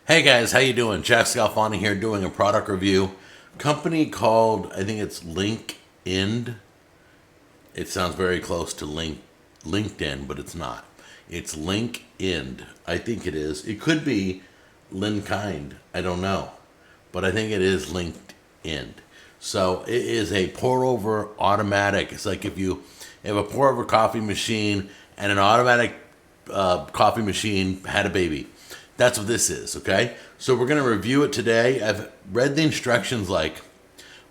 Hey guys, how you doing? Jack Scalfani here doing a product review. Company called, I think it's LinKind. It sounds very close to LinkedIn, but it's not. It's LinKind. I think it is. It could be LinKind. I don't know. But I think it is LinkedIn. So it is a pour over automatic. It's like if you have a pour over coffee machine and an automatic coffee machine had a baby. That's what this is, okay? So we're going to review it today. I've read the instructions like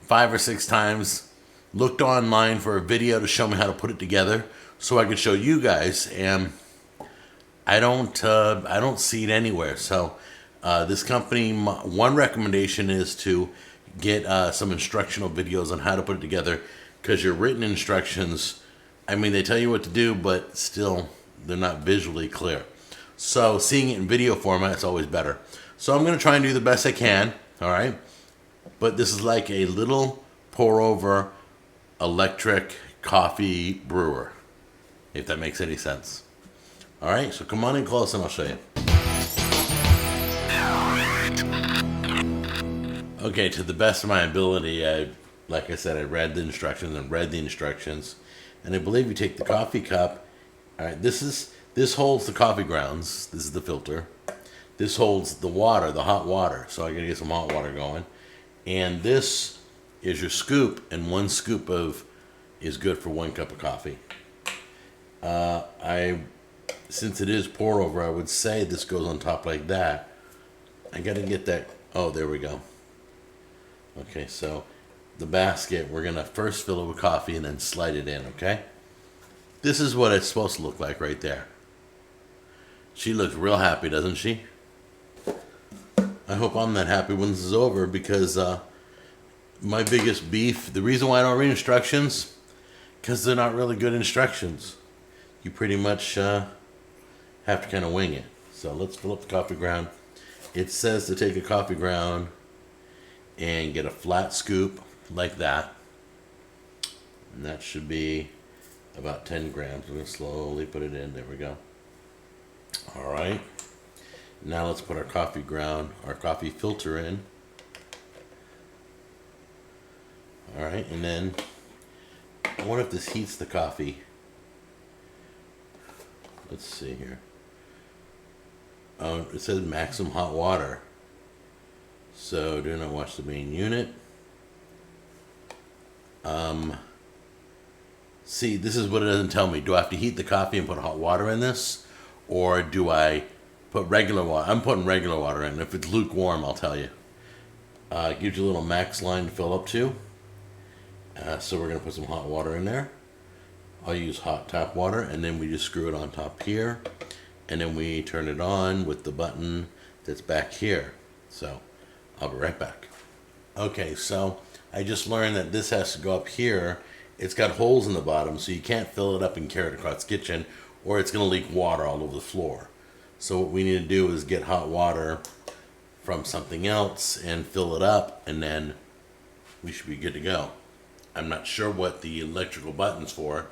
5 or 6 times, looked online for a video to show me how to put it together so I could show you guys, and I don't see it anywhere. So this company, one recommendation is to get some instructional videos on how to put it together, because your written instructions, I mean, they tell you what to do, but still, they're not visually clear. So seeing it in video format is always better. So I'm going to try and do the best I can, all right? But this is like a little pour-over electric coffee brewer, if that makes any sense. All right, so come on in close and I'll show you. Okay, to the best of my ability, like I said, I read the instructions, and I believe you take the coffee cup. All right, this holds the coffee grounds. This is the filter. This holds the water, the hot water. So I gotta get some hot water going. And this is your scoop, and 1 scoop is good for 1 cup of coffee. Since it is pour over, I would say this goes on top like that. I gotta get that. Oh, there we go. Okay, so the basket, we're gonna first fill it with coffee and then slide it in, okay? This is what it's supposed to look like right there. She looks real happy, doesn't she? I hope I'm that happy when this is over, because my biggest beef, the reason why I don't read instructions, because they're not really good instructions. You pretty much have to kind of wing it. So let's fill up the coffee ground. It says to take a coffee ground and get a flat scoop like that. And that should be about 10 grams. We're going to slowly put it in. There we go. All right. Now let's put our coffee filter in. All right, and then I wonder if this heats the coffee. Let's see here. It says maximum hot water. So do not watch the main unit. See, this is what it doesn't tell me. Do I have to heat the coffee and put hot water in this? Or do I put regular water? I'm putting regular water in. If it's lukewarm, I'll tell you. It gives you a little max line to fill up to. So we're going to put some hot water in there. I'll use hot tap water, and then we just screw it on top here. And then we turn it on with the button that's back here. So I'll be right back. Okay, so I just learned that this has to go up here. It's got holes in the bottom, so you can't fill it up and carry it across the kitchen, or it's going to leak water all over the floor. So what we need to do is get hot water from something else and fill it up, and then we should be good to go. I'm not sure what the electrical button's for.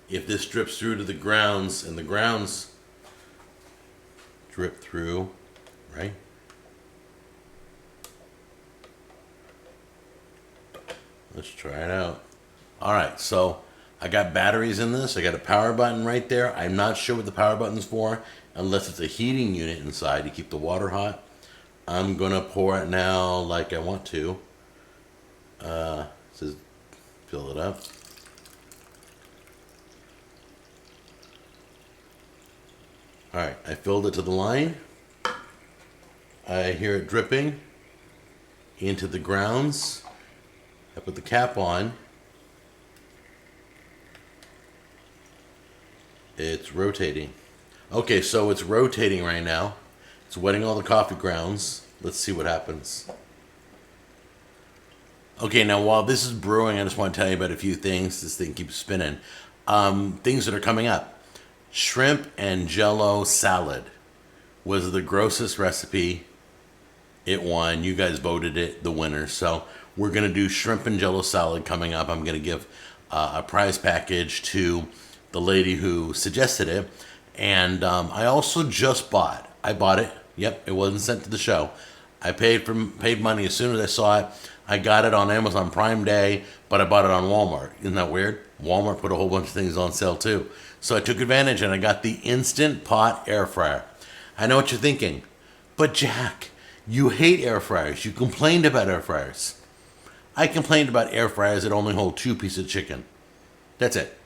If this drips through to the grounds, and the grounds drip through, right? Let's try it out. All right, so I got batteries in this. I got a power button right there. I'm not sure what the power button's for, unless it's a heating unit inside to keep the water hot. I'm gonna pour it now like I want to. It says fill it up. All right, I filled it to the line. I hear it dripping into the grounds. I put the cap on. It's rotating. Okay, so it's rotating right now. It's wetting all the coffee grounds. Let's see what happens. Okay, now while this is brewing, I just want to tell you about a few things. This thing keeps spinning. Things that are coming up. Shrimp and Jello salad was the grossest recipe. It won. You guys voted it the winner. So we're going to do shrimp and Jello salad coming up. I'm going to give a prize package to the lady who suggested it. And I also just bought it Yep, it wasn't sent to the show. I paid money as soon as I saw it. I got it on Amazon Prime Day, but I bought it on Walmart. Isn't that weird? Walmart put a whole bunch of things on sale too. So I took advantage and I got the Instant Pot air fryer. I know what you're thinking, but Jack, you hate air fryers. You complained about air fryers. I complained about air fryers that only hold 2 pieces of chicken. That's it.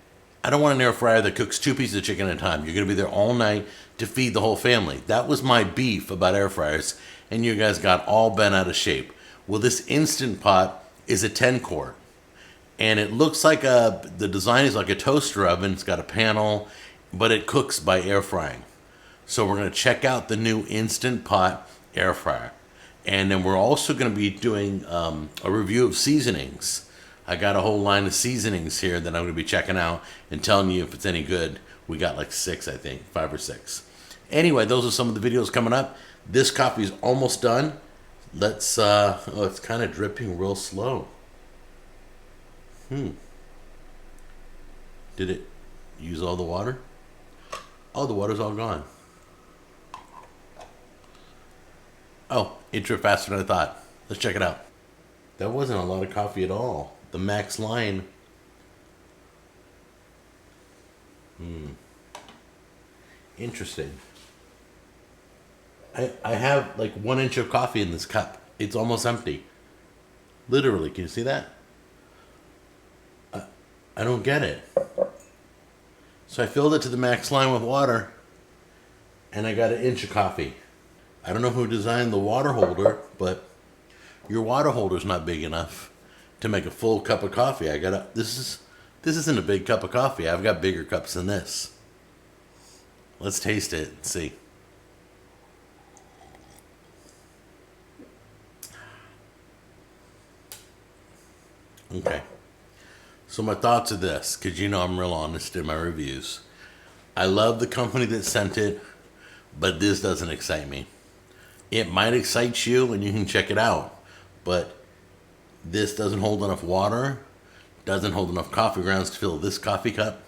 I don't want an air fryer that cooks 2 pieces of chicken at a time. You're going to be there all night to feed the whole family. That was my beef about air fryers, and you guys got all bent out of shape. Well, this Instant Pot is a 10 quart, and it looks like the design is like a toaster oven. It's got a panel, but it cooks by air frying. So we're going to check out the new Instant Pot air fryer. And then we're also going to be doing a review of seasonings. I got a whole line of seasonings here that I'm going to be checking out and telling you if it's any good. We got like 6, I think, 5 or 6. Anyway, those are some of the videos coming up. This coffee is almost done. Let's, oh, it's kind of dripping real slow. Did it use all the water? Oh, the water's all gone. Oh, it dripped faster than I thought. Let's check it out. That wasn't a lot of coffee at all. The Max line. Interesting. I have like 1 inch of coffee in this cup. It's almost empty. Literally, can you see that? I don't get it. So I filled it to the max line with water, and I got 1 inch of coffee. I don't know who designed the water holder, but your water holder's not big enough to make a full cup of coffee. This isn't a big cup of coffee. I've got bigger cups than this. Let's taste it and see. Okay. So my thoughts are this, because you know I'm real honest in my reviews. I love the company that sent it, but this doesn't excite me. It might excite you and you can check it out, but this doesn't hold enough water, doesn't hold enough coffee grounds to fill this coffee cup.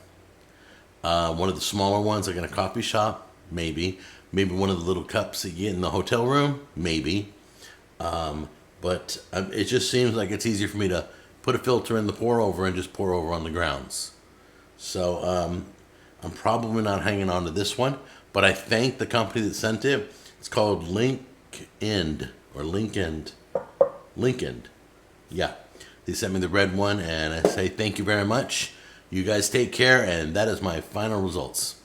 One of the smaller ones like in a coffee shop, maybe. Maybe one of the little cups that you get in the hotel room, maybe. But it just seems like it's easier for me to put a filter in the pour over and just pour over on the grounds. So I'm probably not hanging on to this one, but I thank the company that sent it. It's called LinKind or LinKind. LinKind. Yeah. They sent me the red one, and I say thank you very much. You guys take care, and that is my final results.